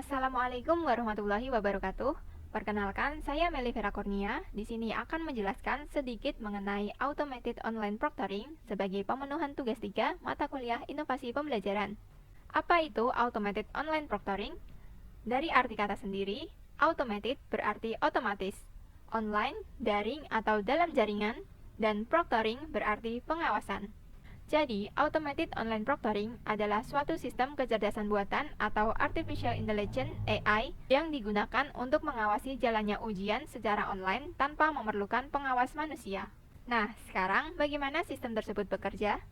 Assalamualaikum warahmatullahi wabarakatuh. Perkenalkan, saya Meli Vera Kurnia. Di sini akan menjelaskan sedikit mengenai Automated Online Proctoring sebagai pemenuhan tugas 3 mata kuliah Inovasi Pembelajaran. Apa itu Automated Online Proctoring? Dari arti kata sendiri, automated berarti otomatis, online, daring atau dalam jaringan, dan proctoring berarti pengawasan. Jadi, Automated Online Proctoring adalah suatu sistem kecerdasan buatan atau Artificial Intelligence AI yang digunakan untuk mengawasi jalannya ujian secara online tanpa memerlukan pengawas manusia. Nah, sekarang bagaimana sistem tersebut bekerja?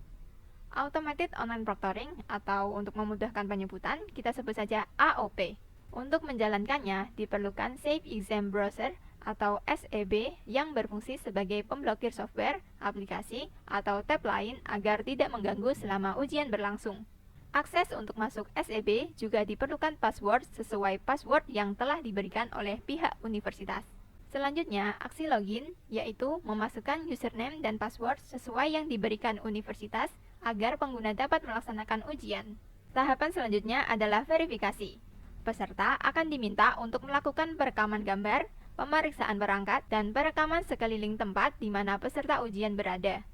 Automated Online Proctoring atau untuk memudahkan penyebutan, kita sebut saja AOP. Untuk menjalankannya, diperlukan Safe Exam Browser atau SEB yang berfungsi sebagai pemblokir software, aplikasi, atau tab lain agar tidak mengganggu selama ujian berlangsung. Akses untuk masuk SEB juga diperlukan password sesuai password yang telah diberikan oleh pihak universitas. Selanjutnya, aksi login, yaitu memasukkan username dan password sesuai yang diberikan universitas agar pengguna dapat melaksanakan ujian. Tahapan selanjutnya adalah verifikasi. Peserta akan diminta untuk melakukan perekaman gambar, pemeriksaan perangkat, dan perekaman sekeliling tempat di mana peserta ujian berada.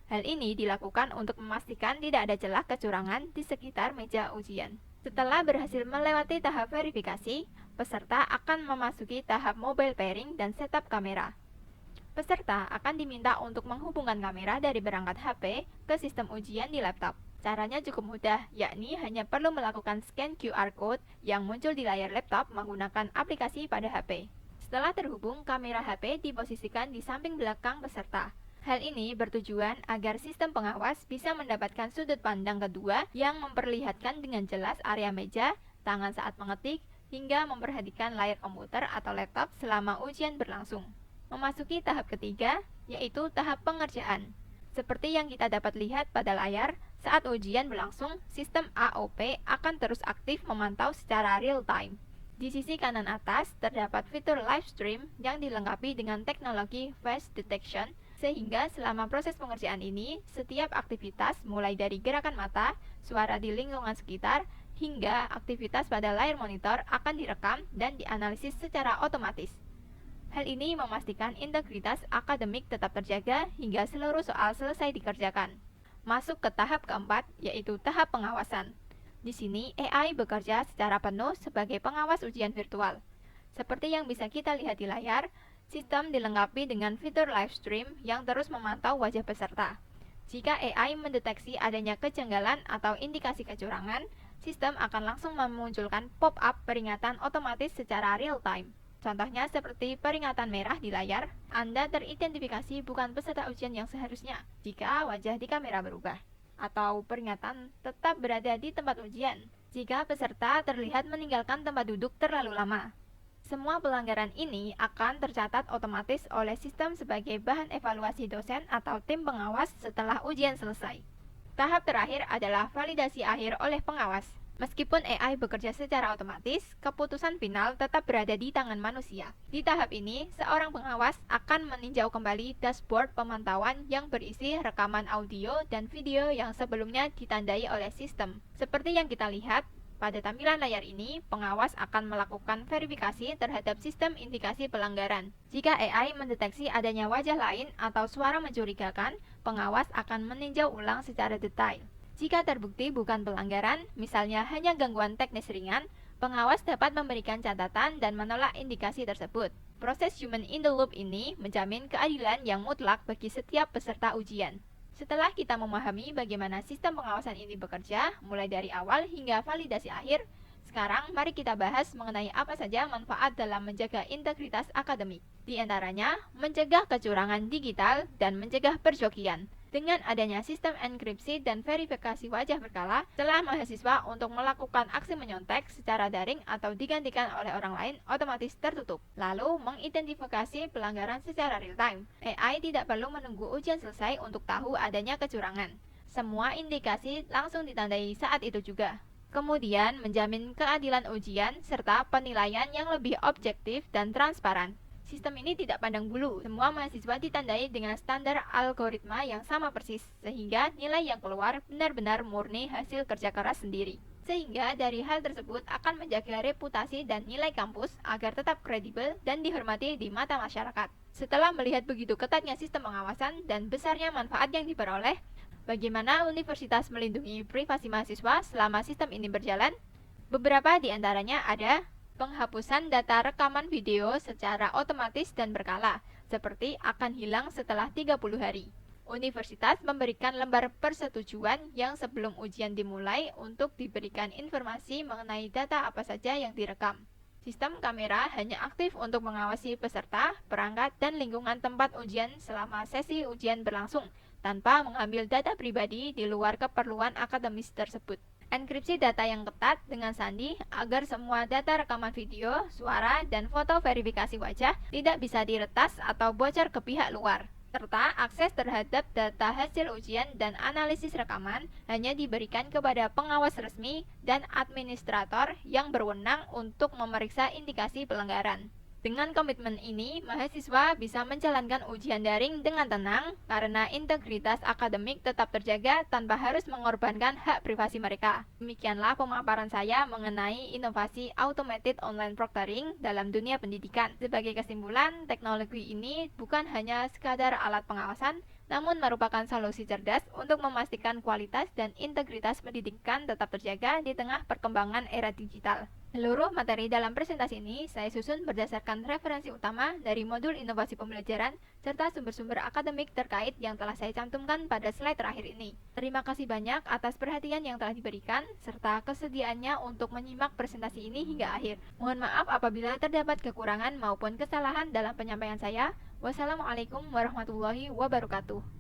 Hal ini dilakukan untuk memastikan tidak ada celah kecurangan di sekitar meja ujian. Setelah berhasil melewati tahap verifikasi, peserta akan memasuki tahap mobile pairing dan setup kamera. Peserta akan diminta untuk menghubungkan kamera dari perangkat HP ke sistem ujian di laptop. Caranya cukup mudah, yakni hanya perlu melakukan scan QR code yang muncul di layar laptop menggunakan aplikasi pada HP. Setelah terhubung, kamera HP diposisikan di samping belakang peserta. Hal ini bertujuan agar sistem pengawas bisa mendapatkan sudut pandang kedua yang memperlihatkan dengan jelas area meja, tangan saat mengetik, hingga memperhatikan layar komputer atau laptop selama ujian berlangsung. Memasuki tahap ketiga, yaitu tahap pengerjaan. Seperti yang kita dapat lihat pada layar, saat ujian berlangsung, sistem AOP akan terus aktif memantau secara real time. Di sisi kanan atas terdapat fitur live stream yang dilengkapi dengan teknologi face detection, sehingga selama proses pengerjaan ini, setiap aktivitas mulai dari gerakan mata, suara di lingkungan sekitar, hingga aktivitas pada layar monitor akan direkam dan dianalisis secara otomatis. Hal ini memastikan integritas akademik tetap terjaga hingga seluruh soal selesai dikerjakan. Masuk ke tahap keempat, yaitu tahap pengawasan. Di sini, AI bekerja secara penuh sebagai pengawas ujian virtual. Seperti yang bisa kita lihat di layar, sistem dilengkapi dengan fitur live stream yang terus memantau wajah peserta. Jika AI mendeteksi adanya kejanggalan atau indikasi kecurangan, sistem akan langsung memunculkan pop-up peringatan otomatis secara real time. Contohnya seperti peringatan merah di layar, Anda teridentifikasi bukan peserta ujian yang seharusnya jika wajah di kamera berubah. Atau peringatan tetap berada di tempat ujian jika peserta terlihat meninggalkan tempat duduk terlalu lama. Semua pelanggaran ini akan tercatat otomatis oleh sistem sebagai bahan evaluasi dosen atau tim pengawas setelah ujian selesai. Tahap terakhir adalah validasi akhir oleh pengawas. Meskipun AI bekerja secara otomatis, keputusan final tetap berada di tangan manusia. Di tahap ini, seorang pengawas akan meninjau kembali dashboard pemantauan yang berisi rekaman audio dan video yang sebelumnya ditandai oleh sistem. Seperti yang kita lihat, pada tampilan layar ini, pengawas akan melakukan verifikasi terhadap sistem indikasi pelanggaran. Jika AI mendeteksi adanya wajah lain atau suara mencurigakan, pengawas akan meninjau ulang secara detail. Jika terbukti bukan pelanggaran, misalnya hanya gangguan teknis ringan, pengawas dapat memberikan catatan dan menolak indikasi tersebut. Proses human in the loop ini menjamin keadilan yang mutlak bagi setiap peserta ujian. Setelah kita memahami bagaimana sistem pengawasan ini bekerja, mulai dari awal hingga validasi akhir, sekarang mari kita bahas mengenai apa saja manfaat dalam menjaga integritas akademik. Di antaranya, mencegah kecurangan digital dan mencegah perjokian. Dengan adanya sistem enkripsi dan verifikasi wajah berkala, celah mahasiswa untuk melakukan aksi menyontek secara daring atau digantikan oleh orang lain otomatis tertutup. Lalu, mengidentifikasi pelanggaran secara real time. AI tidak perlu menunggu ujian selesai untuk tahu adanya kecurangan. Semua indikasi langsung ditandai saat itu juga. Kemudian, menjamin keadilan ujian serta penilaian yang lebih objektif dan transparan. Sistem ini tidak pandang bulu, semua mahasiswa ditandai dengan standar algoritma yang sama persis, sehingga nilai yang keluar benar-benar murni hasil kerja keras sendiri. Sehingga dari hal tersebut akan menjaga reputasi dan nilai kampus agar tetap kredibel dan dihormati di mata masyarakat. Setelah melihat begitu ketatnya sistem pengawasan dan besarnya manfaat yang diperoleh, bagaimana universitas melindungi privasi mahasiswa selama sistem ini berjalan? Beberapa di antaranya ada penghapusan data rekaman video secara otomatis dan berkala, seperti akan hilang setelah 30 hari. Universitas memberikan lembar persetujuan yang sebelum ujian dimulai untuk diberikan informasi mengenai data apa saja yang direkam. Sistem kamera hanya aktif untuk mengawasi peserta, perangkat, dan lingkungan tempat ujian selama sesi ujian berlangsung, tanpa mengambil data pribadi di luar keperluan akademis tersebut. Enkripsi data yang ketat dengan sandi agar semua data rekaman video, suara, dan foto verifikasi wajah tidak bisa diretas atau bocor ke pihak luar. Serta akses terhadap data hasil ujian dan analisis rekaman hanya diberikan kepada pengawas resmi dan administrator yang berwenang untuk memeriksa indikasi pelanggaran. Dengan komitmen ini, mahasiswa bisa menjalankan ujian daring dengan tenang karena integritas akademik tetap terjaga tanpa harus mengorbankan hak privasi mereka. Demikianlah pemaparan saya mengenai inovasi automated online proctoring dalam dunia pendidikan. Sebagai kesimpulan, teknologi ini bukan hanya sekadar alat pengawasan, namun merupakan solusi cerdas untuk memastikan kualitas dan integritas pendidikan tetap terjaga di tengah perkembangan era digital. Seluruh materi dalam presentasi ini saya susun berdasarkan referensi utama dari modul inovasi pembelajaran serta sumber-sumber akademik terkait yang telah saya cantumkan pada slide terakhir ini. Terima kasih banyak atas perhatian yang telah diberikan serta kesediaannya untuk menyimak presentasi ini hingga akhir. Mohon maaf apabila terdapat kekurangan maupun kesalahan dalam penyampaian saya. Wassalamualaikum warahmatullahi wabarakatuh.